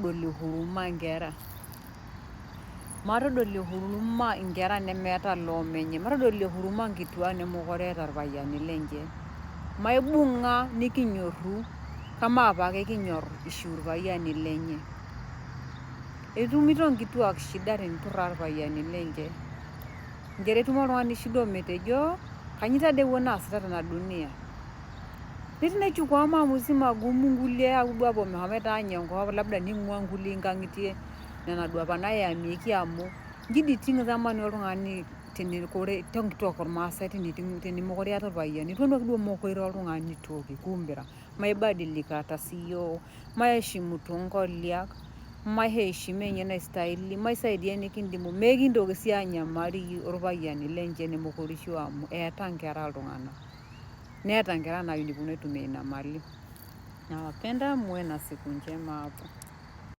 Maitodolie huruma nkera. Matodolie huruma nkera nemeeta loomenye. Matodolie huruma nkituak nemekure eeta irpayiani lenche. Maibung'a nikinyorru kama apake kinyorr ishiu irpayiani lenye. Etumito nkituak shida teniturraa irpayiani lenche. Nkera etumo oltung'ani shida ometejo kanyito ade ewuo naasita tena dunia. Netii naichukua maamuzi magumu nkulie aaku duo apuo meshomoita aany enkop labda ning'ua nkulie nkang'itie nena duo apa nayamieki amu inji dii iting' thamani oltung'ani tonkituak ormaasai tenemekure iyata irpayiani. Todua ake duo mokure ira oltung'ani toki kumbe maibadilikata siyiok, maeshimutu nkoliak, maiheshimu enye naistahili, maisaidia enikindimu, mekintoki sii anyamari orpayiani lenche nemekure ishiu amu eeta nkera iltung'anak. Neeta nkera naayieu neponu aitumia ina mali. Nawapenda muwe na siku njema hapo.